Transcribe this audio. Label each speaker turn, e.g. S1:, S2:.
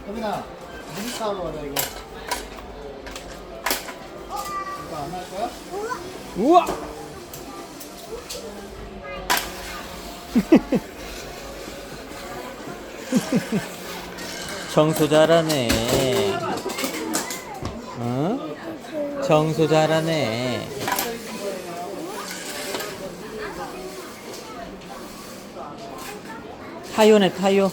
S1: 혜민아, 물사하러 가자, 이거. 이거 안 할 거야?
S2: 우와! 청소 잘하네. 어? 청소 잘하네. 타요네, 타요.